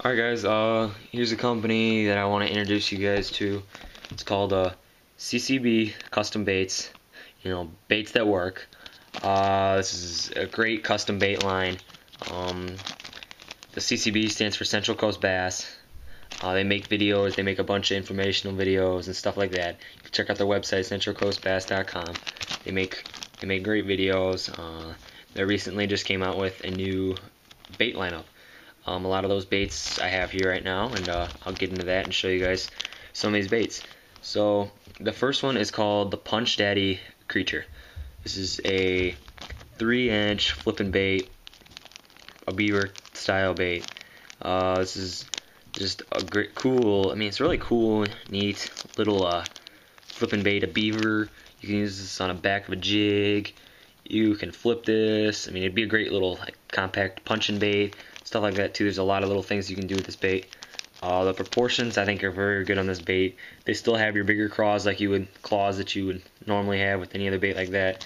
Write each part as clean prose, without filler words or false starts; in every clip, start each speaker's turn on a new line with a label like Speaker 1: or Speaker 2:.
Speaker 1: Alright guys, here's a company that I want to introduce you guys to. It's called CCB Custom Baits. Baits that work. This is a great custom bait line. The CCB stands for Central Coast Bass. They make videos, they make a bunch of informational videos and stuff like that. You can check out their website, centralcoastbass.com. They make great videos. They recently just came out with a new bait lineup. A lot of those baits I have here right now, and I'll get into that and show you guys some of these baits. So the first one is called the Punch Daddy Creature. This is a 3-inch flipping bait, a beaver style bait. This is just a great, cool, it's really cool, neat little flipping bait, a beaver. You can use this on the back of a jig. You can flip this. It'd be a great little compact punching bait, stuff like that too. There's a lot of little things you can do with this bait. The proportions I think are very good on this bait. They still have your bigger claws that you would normally have with any other bait like that.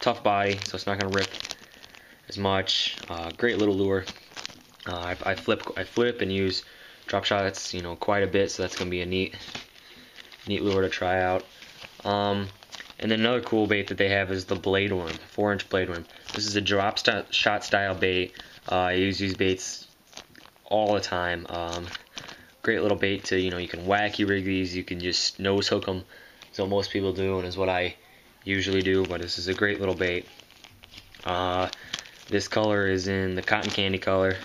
Speaker 1: Tough body, so it's not gonna rip as much. Great little lure. I flip and use drop shots, quite a bit, so that's gonna be a neat lure to try out. And then another cool bait that they have is the blade worm, 4-inch blade worm. This is a drop shot style bait. I use these baits all the time. Great little bait to, you can wacky rig these, you can just nose hook them. So most people do, and is what I usually do, but this is a great little bait. This color is in the cotton candy color.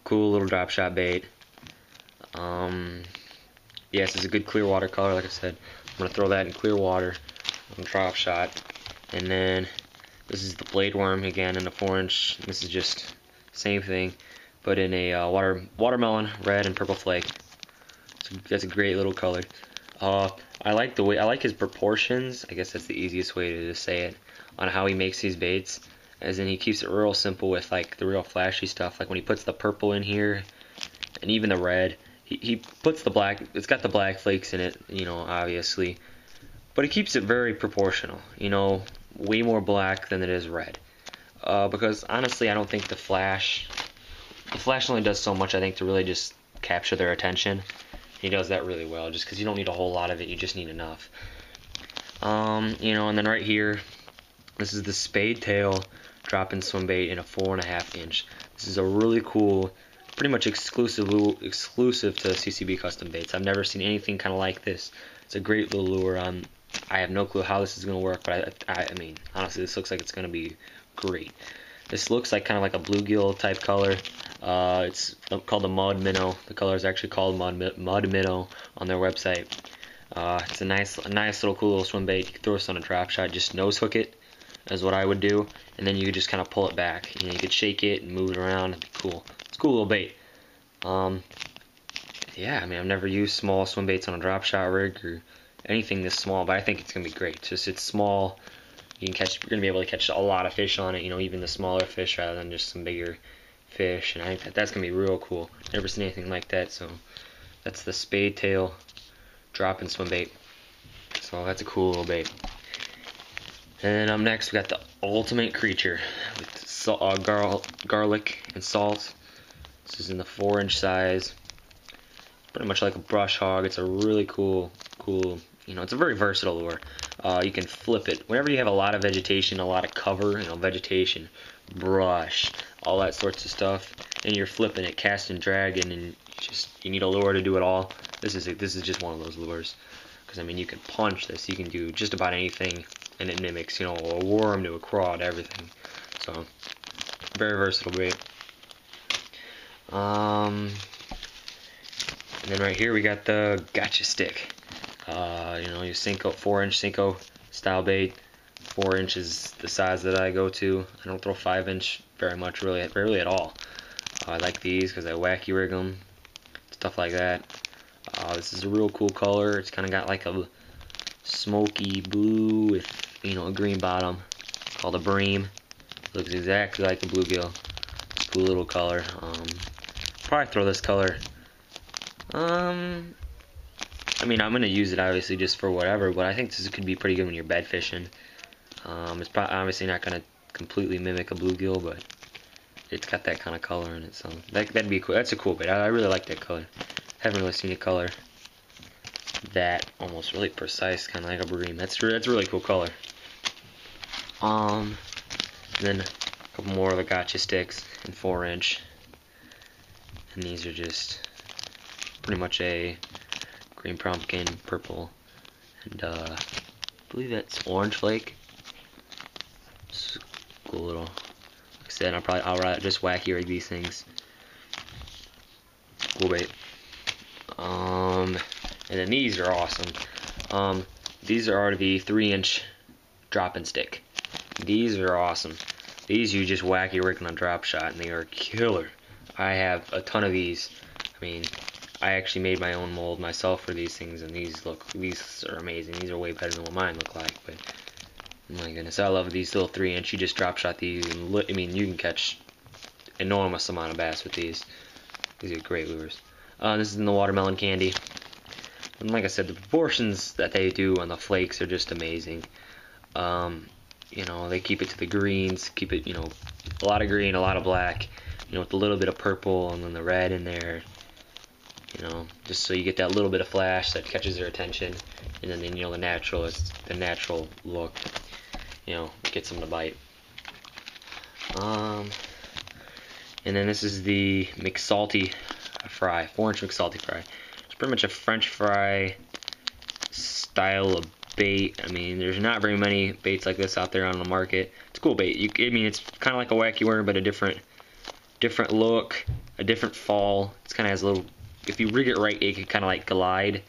Speaker 1: Cool little drop shot bait. Yes, it's a good clear water color, like I said. I'm going to throw that in clear water on drop shot. And then this is the blade worm again in the 4-inch. This is just same thing, but in a watermelon red and purple flake. So that's a great little color. I like his proportions. I guess that's the easiest way to just say it on how he makes these baits. As in, he keeps it real simple with the real flashy stuff. Like when he puts the purple in here, and even the red. He puts the black, it's got the black flakes in it, obviously, but he keeps it very proportional, way more black than it is red, because honestly I don't think the flash only does so much, I think, to really just capture their attention. He does that really well, just because you don't need a whole lot of it, you just need enough. And then right here, this is the spade tail drop-in swim bait in a 4.5-inch. This is a really cool, pretty much exclusive to CCB custom baits. I've never seen anything kind of like this. It's a great little lure. I have no clue how this is going to work, but I mean, honestly, this looks like it's going to be great. This looks like kind of like a bluegill type color. It's called the mud minnow. The color is actually called mud minnow on their website. It's a nice little cool little swim bait. You can throw this on a drop shot, just nose hook it, is what I would do, and then you could just kind of pull it back. You could shake it and move it around. It'd be cool. It's a cool little bait. Yeah, I've never used small swim baits on a drop shot rig or anything this small, but I think it's gonna be great. It's small. You're gonna be able to catch a lot of fish on it. Even the smaller fish rather than just some bigger fish. And I think that's gonna be real cool. Never seen anything like that. So that's the spade tail drop-in swim bait. So that's a cool little bait. And up next we got the ultimate creature with garlic and salt. This is in the 4-inch size, pretty much like a brush hog. It's a really cool, it's a very versatile lure. You can flip it whenever you have a lot of vegetation, a lot of cover, vegetation, brush, all that sorts of stuff, and you're flipping it, casting, dragging, and you need a lure to do it all. This is just one of those lures, because you can punch this, you can do just about anything, and it mimics, a worm to a craw to everything. So very versatile bait. And then right here we got the gotcha stick. Your Cinco 4-inch Cinco style bait. 4 inches the size that I go to. I don't throw 5-inch very much, rarely at all. I like these because I wacky rig them, stuff like that. This is a real cool color. It's kind of got like a smoky blue with a green bottom, called a bream. Looks exactly like a bluegill. Cool little color. Probably throw this color. I'm gonna use it obviously just for whatever, but I think this could be pretty good when you're bed fishing. It's obviously not gonna completely mimic a bluegill, but it's got that kind of color in it. So that'd be cool. That's a cool bait. I really like that color. Haven't really seen a color that almost really precise, kind of like a bream. That's a really cool color. And then a couple more of the gotcha sticks in 4-inch, and these are just pretty much a green pumpkin, purple, and I believe that's orange flake. It's a cool little. Like I said, I'll rather just wacky rig these things. Cool bait. And then these are awesome. These are the 3-inch drop and stick. These are awesome. These you just wacky rig on a drop shot, and they are killer. I have a ton of these. I mean, I actually made my own mold myself for these things, and these are amazing. These are way better than what mine look like. But my goodness, I love these little 3-inch. You just drop shot these, and I mean, you can catch enormous amount of bass with these. These are great lures. This is in the watermelon candy. And like I said, the proportions that they do on the flakes are just amazing. You know, they keep it to the greens, keep it, you know, a lot of green, a lot of black, you know, with a little bit of purple and then the red in there, you know, just so you get that little bit of flash that catches their attention, and then you know, the natural look, you know, gets them to bite. And then this is the McSalty fry, 4-inch McSalty fry. It's pretty much a French fry style of bait. I mean, there's not very many baits like this out there on the market. It's a cool bait. I mean, it's kind of like a wacky worm, but a different look, a different fall. It's kind of has a little. If you rig it right, it could kind of like glide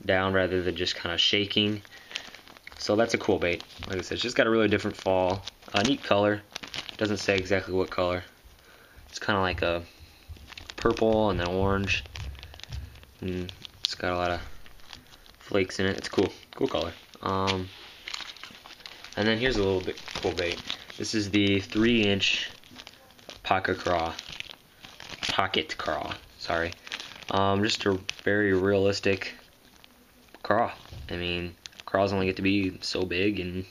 Speaker 1: down rather than just kind of shaking. So that's a cool bait. Like I said, it's just got a really different fall. A neat color. Doesn't say exactly what color. It's kind of like a purple and then orange. And it's got a lot of flakes in it. It's cool. Cool color. And then here's a little bit cool bait. This is the 3-inch pocket craw. Sorry. Just a very realistic craw. I mean, craws only get to be so big, and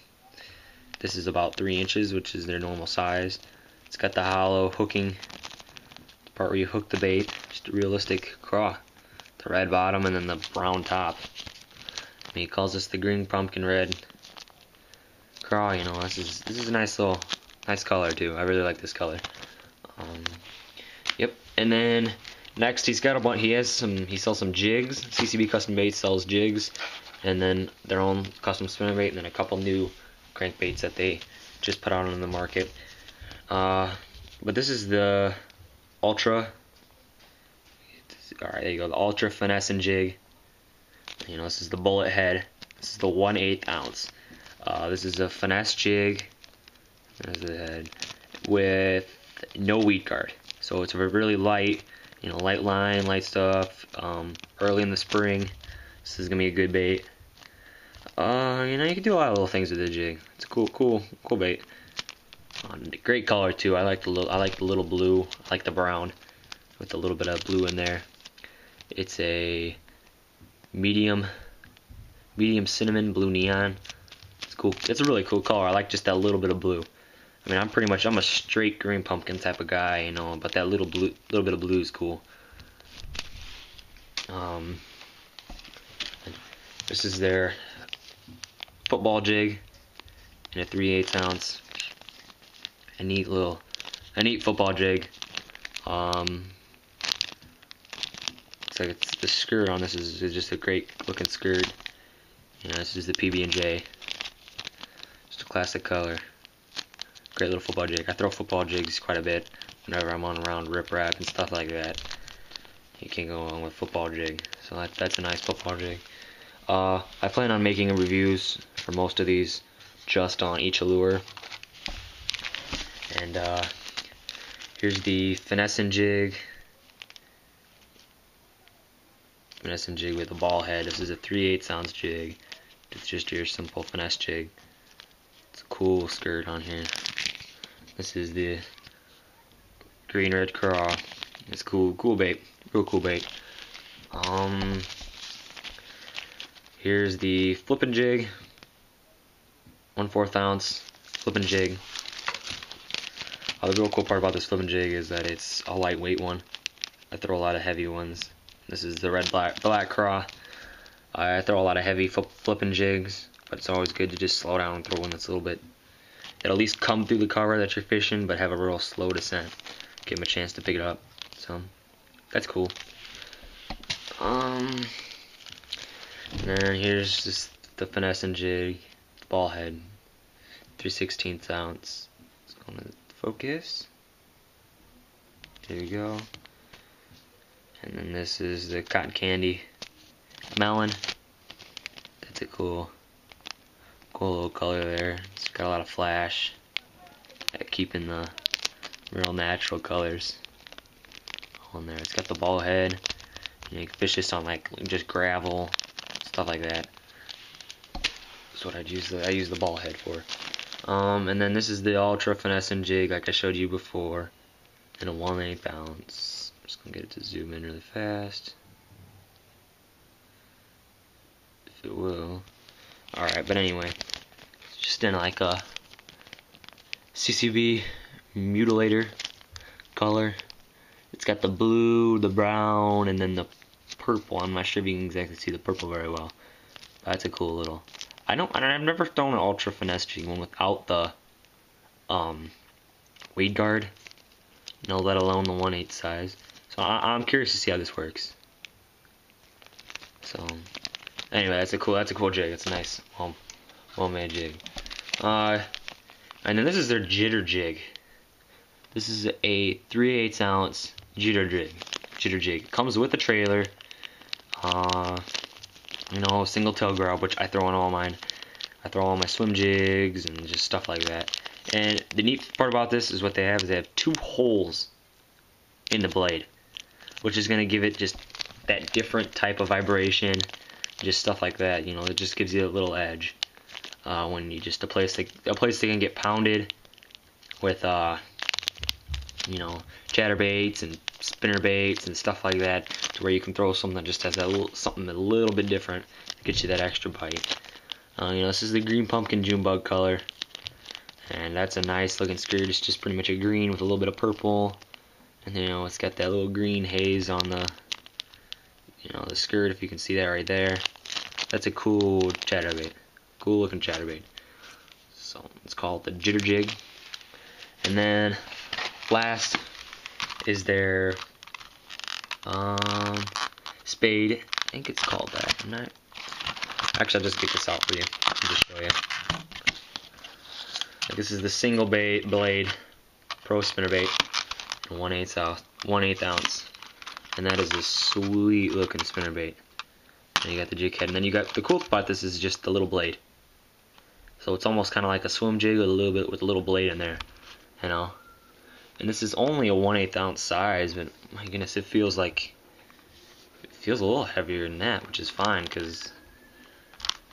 Speaker 1: this is about 3 inches, which is their normal size. It's got the hollow hooking part where you hook the bait. Just a realistic craw. The red bottom and then the brown top. And he calls this the green pumpkin red craw. You know, this is a nice color too. I really like this color. Yep. And then next he's got a bunch. He sells some jigs. CCB Custom Baits sells jigs, and then their own custom spinner bait, and then a couple new crankbaits that they just put out on the market. But this is the Ultra. Alright, there you go. The Ultra Finessing Jig. You know, this is the bullet head. This is the 1/8 ounce. This is a finesse jig. There's the head with no weed guard. So it's a really light, you know, light line, light stuff. Early in the spring, this is gonna be a good bait. You know, you can do a lot of little things with the jig. It's a cool bait. Great color too. I like the little blue. I like the brown with a little bit of blue in there. It's a medium cinnamon blue neon. It's cool. It's a really cool color. I like just that little bit of blue. I mean, I'm a straight green pumpkin type of guy, you know, but that little bit of blue is cool. This is their football jig in a 3/8 ounce. A neat football jig. It's the skirt on this is just a great looking skirt. You know, this is the PB&J. Just a classic color. Great little football jig. I throw football jigs quite a bit whenever I'm on around riprap and stuff like that. You can't go wrong with football jig. So that's a nice football jig. I plan on making reviews for most of these just on each lure. And here's the finessing jig. Finessing jig with a ball head. This is a 3/8 ounce jig. It's just your simple finesse jig. It's a cool skirt on here. This is the green red craw. It's cool bait. Real cool bait. Here's the flipping jig. 1/4 ounce flipping jig. The real cool part about this flipping jig is that it's a lightweight one. I throw a lot of heavy ones. This is the red black craw. I throw a lot of heavy flipping jigs, but it's always good to just slow down and throw one that's a little bit. It'll at least come through the cover that you're fishing, but have a real slow descent. Give them a chance to pick it up. So that's cool. And then here's just the finessing jig, ball head, 3/16 ounce. It's gonna focus. There you go. And then this is the cotton candy melon. That's a cool little color there. It's got a lot of flash, keeping the real natural colors on there. It's got the ball head. You can fish this on like just gravel, stuff like that. That's what I use the ball head for. And then this is the ultra finessing jig, like I showed you before, in a 1/8 ounce. I'm just gonna get it to zoom in really fast, if it will. All right, but anyway, it's just in like a CCB mutilator color. It's got the blue, the brown, and then the purple. I'm not sure if you can exactly see the purple very well. That's a cool little. I've never thrown an ultra finesse jig one without the weight guard. No, let alone the 1/8 size. So I'm curious to see how this works. So anyway, that's a cool jig. It's a nice well-made jig. And then this is their jitter jig. This is a 3/8 ounce jitter jig. It comes with a trailer. You know, single tail grub, which I throw on all mine. I throw all my swim jigs and just stuff like that. And the neat part about this is what they have is they have 2 holes in the blade, which is gonna give it just that different type of vibration, just stuff like that. You know, it just gives you a little edge when you just a place that can get pounded with you know, chatterbaits and spinner baits and stuff like that, to where you can throw something that just has that something a little bit different to get you that extra bite. You know, this is the green pumpkin June bug color, and that's a nice looking skirt. It's just pretty much a green with a little bit of purple, and you know, it's got that little green haze on the, you know, the skirt, if you can see that right there. That's a cool chatterbait, cool looking chatterbait. So it's called the jitter jig. And then last is their spade. I think it's called that. Actually, I'll just get this out for you and just show you. This is the single blade pro spinnerbait, 1/8 ounce, and that is a sweet looking spinnerbait. And you got the jig head, and then you got the cool part about this is just the little blade. So it's almost kind of like a swim jig with a little blade in there, you know. And this is only a 1/8 ounce size, but my goodness, it feels a little heavier than that, which is fine, because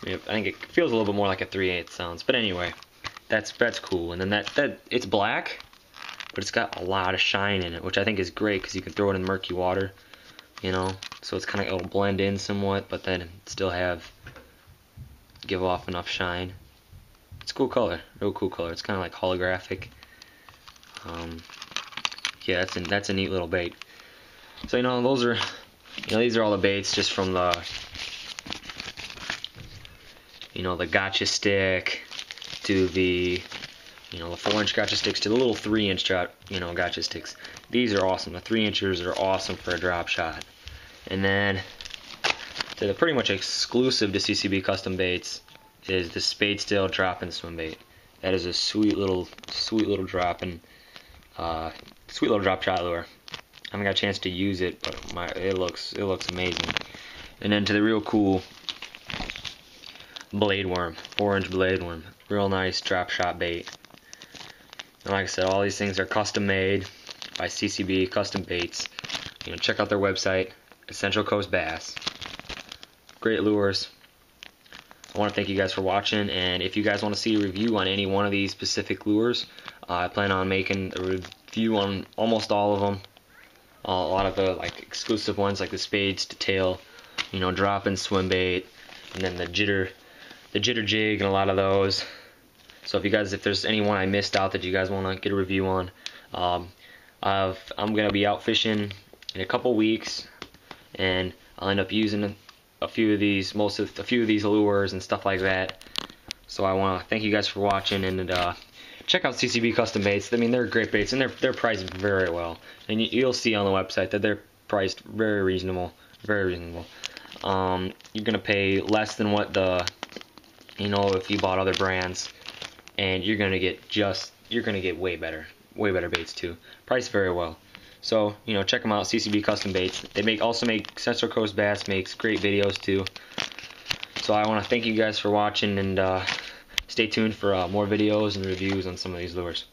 Speaker 1: I think it feels a little bit more like a 3/8 ounce. But anyway, that's cool. And then that it's black, but it's got a lot of shine in it, which I think is great because you can throw it in murky water, you know. So it's kind of, it'll blend in somewhat, but then still give off enough shine. It's a cool color, real cool color. It's kind of like holographic. Yeah, that's a neat little bait. So you know, these are all the baits just from the, you know, the gotcha stick to the, you know, the 4-inch gotcha sticks to the little 3-inch gotcha sticks. These are awesome. The 3-inchers are awesome for a drop shot. And then they're pretty much exclusive to CCB custom baits is the spade steel drop and swim bait. That is a sweet little drop and sweet little drop shot lure. I haven't got a chance to use it, but it looks amazing. And then to the real cool blade worm, 4-inch blade worm, real nice drop shot bait. And like I said, all these things are custom made by CCB Custom Baits. You know, check out their website, Essential Coast Bass. Great lures. I want to thank you guys for watching, and if you guys want to see a review on any one of these specific lures, I plan on making a review on almost all of them. A lot of the like exclusive ones, like the spades to tail, you know, drop and swim bait, and then the jitter jig, and a lot of those. So if there's any one I missed out that you guys want to get a review on, I'm gonna be out fishing in a couple weeks, and I'll end up using a few of these lures and stuff like that. So I want to thank you guys for watching, and check out CCB Custom Baits. I mean, they're great baits, and they're priced very well. And you'll see on the website that they're priced very reasonable, very reasonable. You're gonna pay less than what if you bought other brands, and you're gonna get way better baits too. Priced very well. So check them out, CCB Custom Baits. They also make Central Coast Bass makes great videos too. So I want to thank you guys for watching, and stay tuned for more videos and reviews on some of these lures.